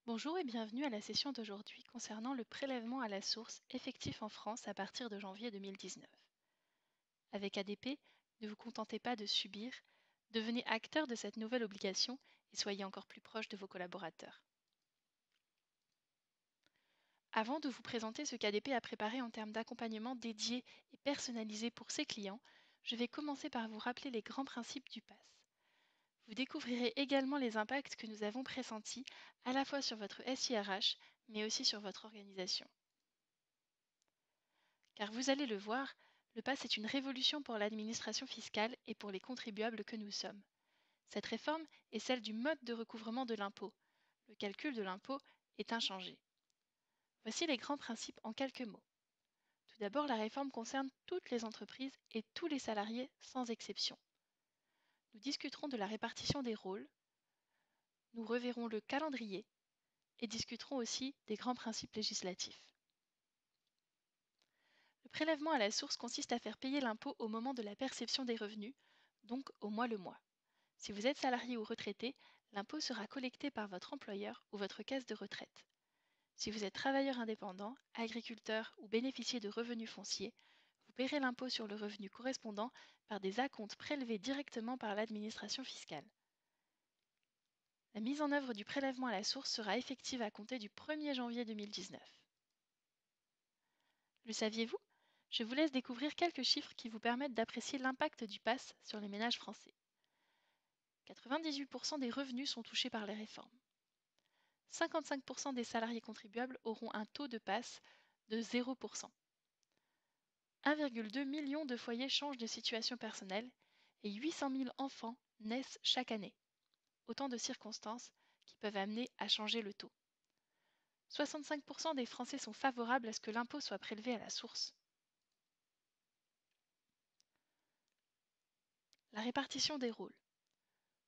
Bonjour et bienvenue à la session d'aujourd'hui concernant le prélèvement à la source effectif en France à partir de janvier 2019. Avec ADP, ne vous contentez pas de subir, devenez acteur de cette nouvelle obligation et soyez encore plus proche de vos collaborateurs. Avant de vous présenter ce qu'ADP a préparé en termes d'accompagnement dédié et personnalisé pour ses clients, je vais commencer par vous rappeler les grands principes du PASS. Vous découvrirez également les impacts que nous avons pressentis à la fois sur votre SIRH, mais aussi sur votre organisation. Car vous allez le voir, le PASS est une révolution pour l'administration fiscale et pour les contribuables que nous sommes. Cette réforme est celle du mode de recouvrement de l'impôt. Le calcul de l'impôt est inchangé. Voici les grands principes en quelques mots. Tout d'abord, la réforme concerne toutes les entreprises et tous les salariés sans exception. Nous discuterons de la répartition des rôles, nous reverrons le calendrier et discuterons aussi des grands principes législatifs. Le prélèvement à la source consiste à faire payer l'impôt au moment de la perception des revenus, donc au mois le mois. Si vous êtes salarié ou retraité, l'impôt sera collecté par votre employeur ou votre caisse de retraite. Si vous êtes travailleur indépendant, agriculteur ou bénéficier de revenus fonciers, vous paierez l'impôt sur le revenu correspondant par des acomptes prélevés directement par l'administration fiscale. La mise en œuvre du prélèvement à la source sera effective à compter du 1er janvier 2019. Le saviez-vous? Je vous laisse découvrir quelques chiffres qui vous permettent d'apprécier l'impact du PASS sur les ménages français. 98% des revenus sont touchés par les réformes. 55% des salariés contribuables auront un taux de PASS de 0%. 1,2 million de foyers changent de situation personnelle et 800 000 enfants naissent chaque année. Autant de circonstances qui peuvent amener à changer le taux. 65% des Français sont favorables à ce que l'impôt soit prélevé à la source. La répartition des rôles.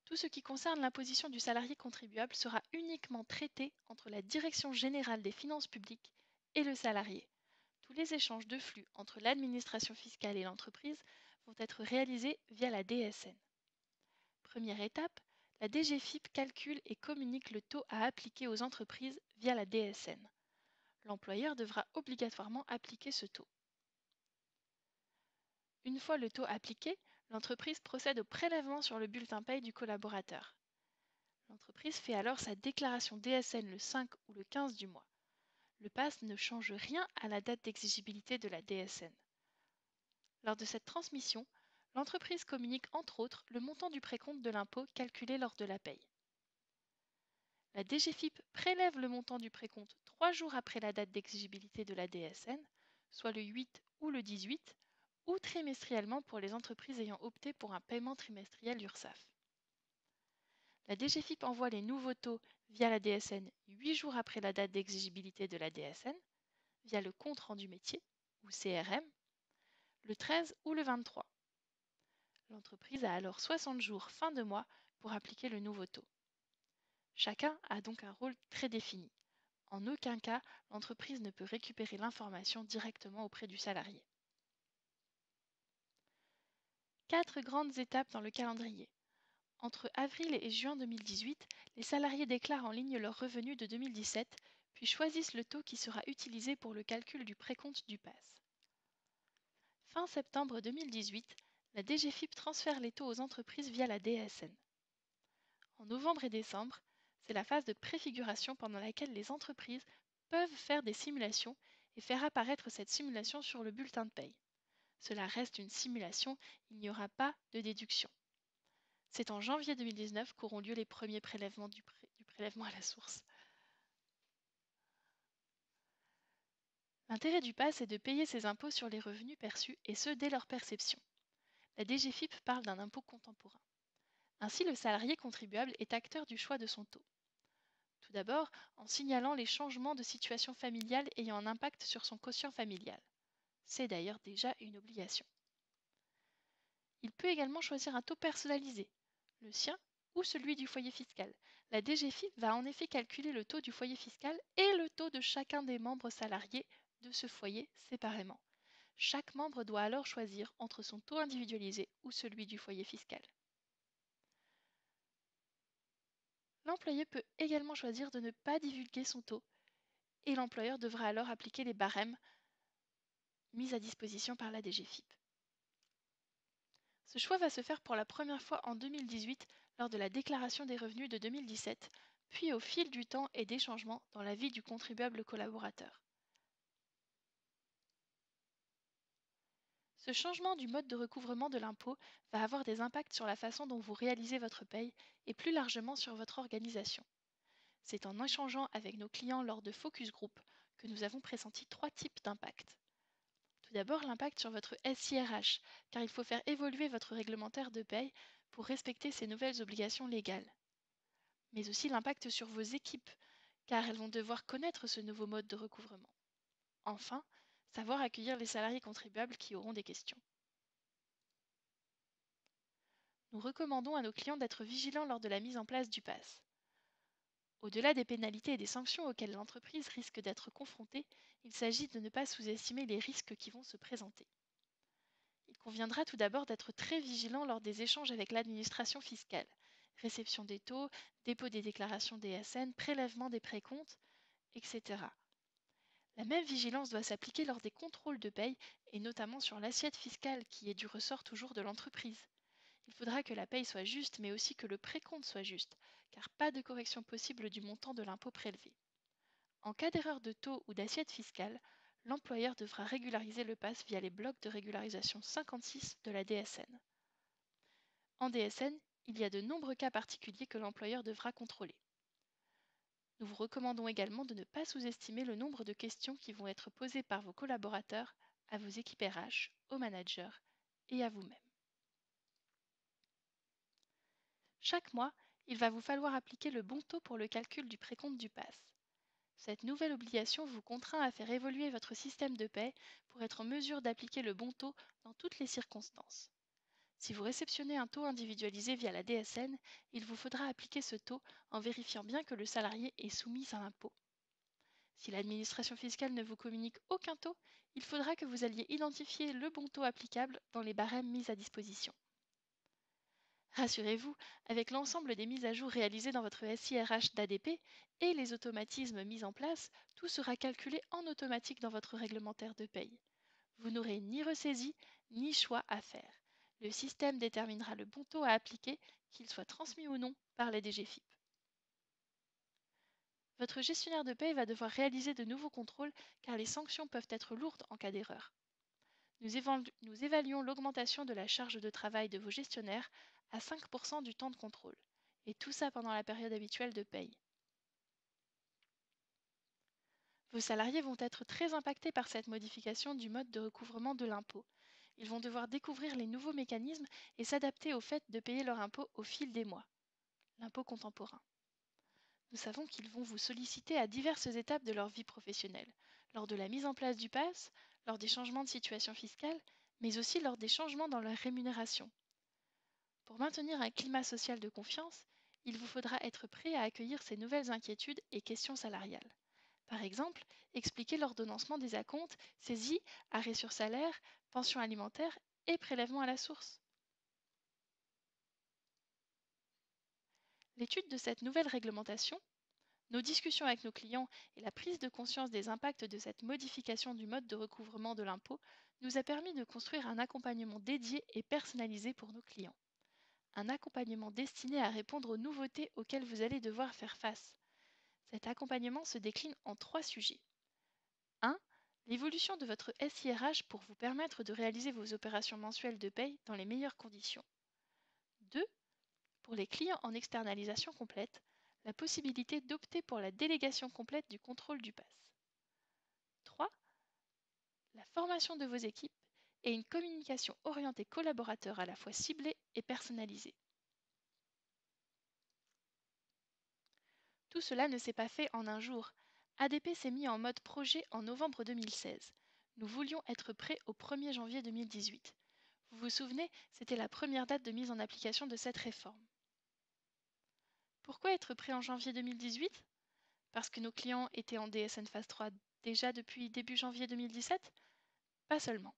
Tout ce qui concerne l'imposition du salarié contribuable sera uniquement traité entre la Direction générale des finances publiques et le salarié. Tous les échanges de flux entre l'administration fiscale et l'entreprise vont être réalisés via la DSN. Première étape, la DGFiP calcule et communique le taux à appliquer aux entreprises via la DSN. L'employeur devra obligatoirement appliquer ce taux. Une fois le taux appliqué, l'entreprise procède au prélèvement sur le bulletin paye du collaborateur. L'entreprise fait alors sa déclaration DSN le 5 ou le 15 du mois. Le PASS ne change rien à la date d'exigibilité de la DSN. Lors de cette transmission, l'entreprise communique entre autres le montant du précompte de l'impôt calculé lors de la paye. La DGFiP prélève le montant du précompte 3 jours après la date d'exigibilité de la DSN, soit le 8 ou le 18, ou trimestriellement pour les entreprises ayant opté pour un paiement trimestriel URSSAF. La DGFiP envoie les nouveaux taux via la DSN 8 jours après la date d'exigibilité de la DSN, via le compte rendu métier, ou CRM, le 13 ou le 23. L'entreprise a alors 60 jours fin de mois pour appliquer le nouveau taux. Chacun a donc un rôle très défini. En aucun cas, l'entreprise ne peut récupérer l'information directement auprès du salarié. 4 grandes étapes dans le calendrier. Entre avril et juin 2018, les salariés déclarent en ligne leurs revenus de 2017, puis choisissent le taux qui sera utilisé pour le calcul du précompte du PASS. Fin septembre 2018, la DGFiP transfère les taux aux entreprises via la DSN. En novembre et décembre, c'est la phase de préfiguration pendant laquelle les entreprises peuvent faire des simulations et faire apparaître cette simulation sur le bulletin de paye. Cela reste une simulation, il n'y aura pas de déduction. C'est en janvier 2019 qu'auront lieu les premiers prélèvements du prélèvement à la source. L'intérêt du PASS est de payer ses impôts sur les revenus perçus et ce dès leur perception. La DGFiP parle d'un impôt contemporain. Ainsi, le salarié contribuable est acteur du choix de son taux. Tout d'abord, en signalant les changements de situation familiale ayant un impact sur son quotient familial. C'est d'ailleurs déjà une obligation. Il peut également choisir un taux personnalisé, le sien ou celui du foyer fiscal. La DGFiP va en effet calculer le taux du foyer fiscal et le taux de chacun des membres salariés de ce foyer séparément. Chaque membre doit alors choisir entre son taux individualisé ou celui du foyer fiscal. L'employé peut également choisir de ne pas divulguer son taux et l'employeur devra alors appliquer les barèmes mis à disposition par la DGFiP. Ce choix va se faire pour la première fois en 2018 lors de la déclaration des revenus de 2017, puis au fil du temps et des changements dans la vie du contribuable collaborateur. Ce changement du mode de recouvrement de l'impôt va avoir des impacts sur la façon dont vous réalisez votre paye et plus largement sur votre organisation. C'est en échangeant avec nos clients lors de focus group que nous avons pressenti trois types d'impacts. Tout d'abord, l'impact sur votre SIRH, car il faut faire évoluer votre réglementaire de paye pour respecter ces nouvelles obligations légales. Mais aussi l'impact sur vos équipes, car elles vont devoir connaître ce nouveau mode de recouvrement. Enfin, savoir accueillir les salariés contribuables qui auront des questions. Nous recommandons à nos clients d'être vigilants lors de la mise en place du PASS. Au-delà des pénalités et des sanctions auxquelles l'entreprise risque d'être confrontée, il s'agit de ne pas sous-estimer les risques qui vont se présenter. Il conviendra tout d'abord d'être très vigilant lors des échanges avec l'administration fiscale, réception des taux, dépôt des déclarations DSN, prélèvement des précomptes, etc. La même vigilance doit s'appliquer lors des contrôles de paye et notamment sur l'assiette fiscale qui est du ressort toujours de l'entreprise. Il faudra que la paye soit juste mais aussi que le précompte soit juste, car pas de correction possible du montant de l'impôt prélevé. En cas d'erreur de taux ou d'assiette fiscale, l'employeur devra régulariser le PASS via les blocs de régularisation 56 de la DSN. En DSN, il y a de nombreux cas particuliers que l'employeur devra contrôler. Nous vous recommandons également de ne pas sous-estimer le nombre de questions qui vont être posées par vos collaborateurs à vos équipes RH, aux managers et à vous-même. Chaque mois, il va vous falloir appliquer le bon taux pour le calcul du précompte du PASS. Cette nouvelle obligation vous contraint à faire évoluer votre système de paie pour être en mesure d'appliquer le bon taux dans toutes les circonstances. Si vous réceptionnez un taux individualisé via la DSN, il vous faudra appliquer ce taux en vérifiant bien que le salarié est soumis à l'impôt. Si l'administration fiscale ne vous communique aucun taux, il faudra que vous alliez identifier le bon taux applicable dans les barèmes mis à disposition. Rassurez-vous, avec l'ensemble des mises à jour réalisées dans votre SIRH d'ADP et les automatismes mis en place, tout sera calculé en automatique dans votre réglementaire de paye. Vous n'aurez ni ressaisie ni choix à faire. Le système déterminera le bon taux à appliquer, qu'il soit transmis ou non par les DGFiP. Votre gestionnaire de paie va devoir réaliser de nouveaux contrôles car les sanctions peuvent être lourdes en cas d'erreur. Nous évaluons l'augmentation de la charge de travail de vos gestionnaires à 5% du temps de contrôle. Et tout ça pendant la période habituelle de paye. Vos salariés vont être très impactés par cette modification du mode de recouvrement de l'impôt. Ils vont devoir découvrir les nouveaux mécanismes et s'adapter au fait de payer leur impôt au fil des mois, l'impôt contemporain. Nous savons qu'ils vont vous solliciter à diverses étapes de leur vie professionnelle, lors de la mise en place du PASS, lors des changements de situation fiscale, mais aussi lors des changements dans leur rémunération. Pour maintenir un climat social de confiance, il vous faudra être prêt à accueillir ces nouvelles inquiétudes et questions salariales. Par exemple, expliquer l'ordonnancement des acomptes, saisie, arrêt sur salaire, pension alimentaire et prélèvement à la source. L'étude de cette nouvelle réglementation, nos discussions avec nos clients et la prise de conscience des impacts de cette modification du mode de recouvrement de l'impôt nous a permis de construire un accompagnement dédié et personnalisé pour nos clients. Un accompagnement destiné à répondre aux nouveautés auxquelles vous allez devoir faire face. Cet accompagnement se décline en trois sujets. 1. L'évolution de votre SIRH pour vous permettre de réaliser vos opérations mensuelles de paye dans les meilleures conditions. 2. Pour les clients en externalisation complète, la possibilité d'opter pour la délégation complète du contrôle du PASS. 3. La formation de vos équipes et une communication orientée collaborateur à la fois ciblée et personnalisée. Tout cela ne s'est pas fait en un jour. ADP s'est mis en mode projet en novembre 2016. Nous voulions être prêts au 1er janvier 2018. Vous vous souvenez, c'était la première date de mise en application de cette réforme. Pourquoi être prêt en janvier 2018 ? Parce que nos clients étaient en DSN phase 3 déjà depuis début janvier 2017 ? Pas seulement.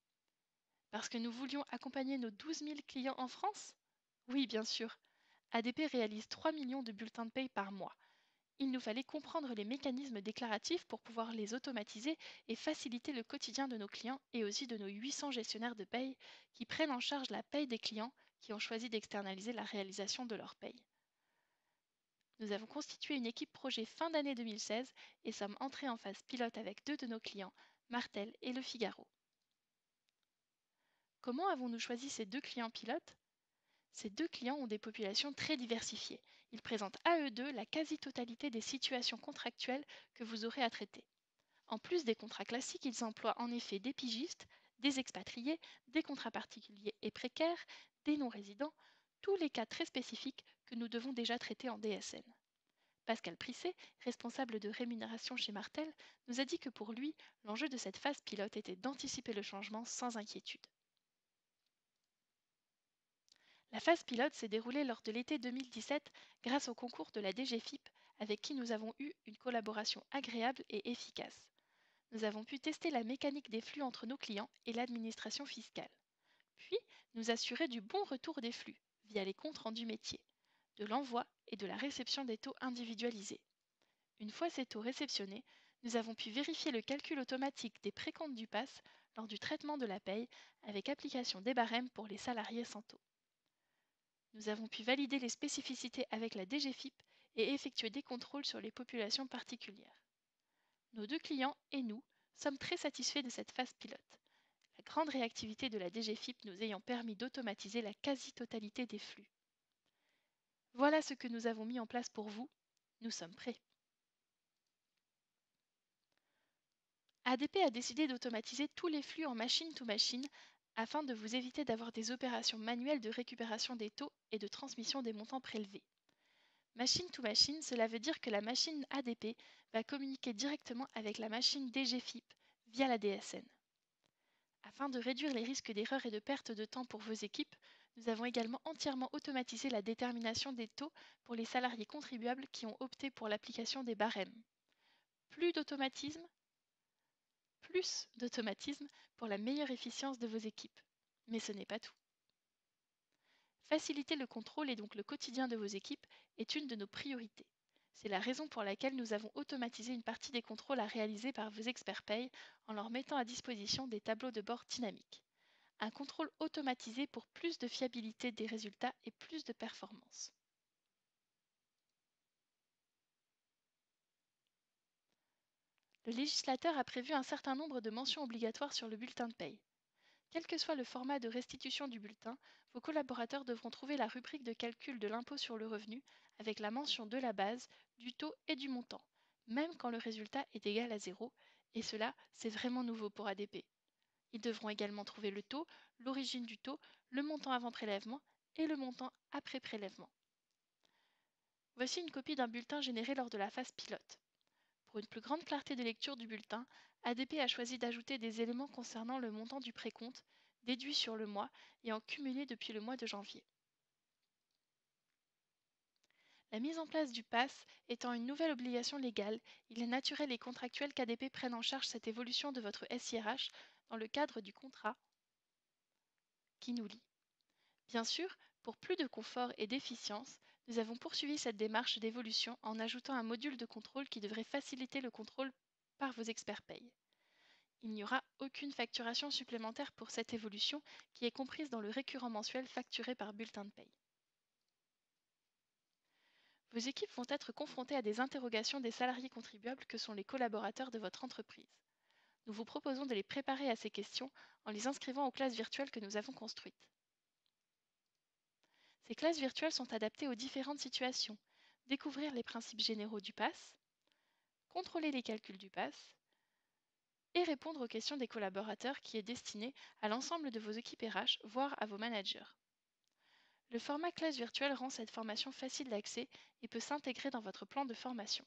Parce que nous voulions accompagner nos 12 000 clients en France ? Oui, bien sûr. ADP réalise 3 millions de bulletins de paye par mois. Il nous fallait comprendre les mécanismes déclaratifs pour pouvoir les automatiser et faciliter le quotidien de nos clients et aussi de nos 800 gestionnaires de paye qui prennent en charge la paye des clients qui ont choisi d'externaliser la réalisation de leur paye. Nous avons constitué une équipe projet fin d'année 2016 et sommes entrés en phase pilote avec 2 de nos clients, Martel et Le Figaro. Comment avons-nous choisi ces 2 clients pilotes? Ces 2 clients ont des populations très diversifiées. Ils présentent à eux deux la quasi-totalité des situations contractuelles que vous aurez à traiter. En plus des contrats classiques, ils emploient en effet des pigistes, des expatriés, des contrats particuliers et précaires, des non-résidents, tous les cas très spécifiques que nous devons déjà traiter en DSN. Pascal Prisset, responsable de rémunération chez Martel, nous a dit que pour lui, l'enjeu de cette phase pilote était d'anticiper le changement sans inquiétude. La phase pilote s'est déroulée lors de l'été 2017 grâce au concours de la DGFiP avec qui nous avons eu une collaboration agréable et efficace. Nous avons pu tester la mécanique des flux entre nos clients et l'administration fiscale. Puis, nous assurer du bon retour des flux via les comptes rendus métiers, de l'envoi et de la réception des taux individualisés. Une fois ces taux réceptionnés, nous avons pu vérifier le calcul automatique des précomptes du PASS lors du traitement de la paye avec application des barèmes pour les salariés sans taux. Nous avons pu valider les spécificités avec la DGFiP et effectuer des contrôles sur les populations particulières. Nos 2 clients et nous sommes très satisfaits de cette phase pilote, la grande réactivité de la DGFiP nous ayant permis d'automatiser la quasi-totalité des flux. Voilà ce que nous avons mis en place pour vous. Nous sommes prêts. ADP a décidé d'automatiser tous les flux en machine-to-machine afin de vous éviter d'avoir des opérations manuelles de récupération des taux et de transmission des montants prélevés. Machine-to-machine, cela veut dire que la machine ADP va communiquer directement avec la machine DGFiP via la DSN. Afin de réduire les risques d'erreur et de perte de temps pour vos équipes, nous avons également entièrement automatisé la détermination des taux pour les salariés contribuables qui ont opté pour l'application des barèmes. Plus d'automatisme pour la meilleure efficience de vos équipes. Mais ce n'est pas tout. Faciliter le contrôle et donc le quotidien de vos équipes est une de nos priorités. C'est la raison pour laquelle nous avons automatisé une partie des contrôles à réaliser par vos experts paye en leur mettant à disposition des tableaux de bord dynamiques. Un contrôle automatisé pour plus de fiabilité des résultats et plus de performance. Le législateur a prévu un certain nombre de mentions obligatoires sur le bulletin de paye. Quel que soit le format de restitution du bulletin, vos collaborateurs devront trouver la rubrique de calcul de l'impôt sur le revenu avec la mention de la base, du taux et du montant, même quand le résultat est égal à 0, et cela, c'est vraiment nouveau pour ADP. Ils devront également trouver le taux, l'origine du taux, le montant avant prélèvement et le montant après prélèvement. Voici une copie d'un bulletin généré lors de la phase pilote. Pour une plus grande clarté de lecture du bulletin, ADP a choisi d'ajouter des éléments concernant le montant du précompte, déduit sur le mois et en cumulé depuis le mois de janvier. La mise en place du PASS étant une nouvelle obligation légale, il est naturel et contractuel qu'ADP prenne en charge cette évolution de votre SIRH dans le cadre du contrat qui nous lie. Bien sûr, pour plus de confort et d'efficience, nous avons poursuivi cette démarche d'évolution en ajoutant un module de contrôle qui devrait faciliter le contrôle par vos experts paye. Il n'y aura aucune facturation supplémentaire pour cette évolution qui est comprise dans le récurrent mensuel facturé par bulletin de paye. Vos équipes vont être confrontées à des interrogations des salariés contribuables que sont les collaborateurs de votre entreprise. Nous vous proposons de les préparer à ces questions en les inscrivant aux classes virtuelles que nous avons construites. Ces classes virtuelles sont adaptées aux différentes situations. Découvrir les principes généraux du PASS, contrôler les calculs du PASS et répondre aux questions des collaborateurs qui est destiné à l'ensemble de vos équipes RH, voire à vos managers. Le format classe virtuelle rend cette formation facile d'accès et peut s'intégrer dans votre plan de formation.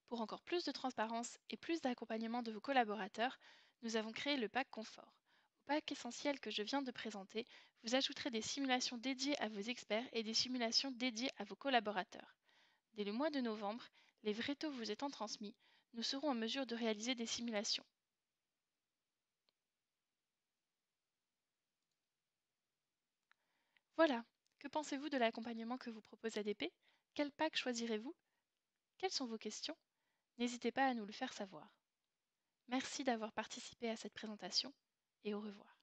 Pour encore plus de transparence et plus d'accompagnement de vos collaborateurs, nous avons créé le pack confort. Au pack essentiel que je viens de présenter, vous ajouterez des simulations dédiées à vos experts et des simulations dédiées à vos collaborateurs. Dès le mois de novembre, les vrais taux vous étant transmis, nous serons en mesure de réaliser des simulations. Voilà. Que pensez-vous de l'accompagnement que vous propose ADP? Quel pack choisirez-vous? Quelles sont vos questions? N'hésitez pas à nous le faire savoir. Merci d'avoir participé à cette présentation et au revoir.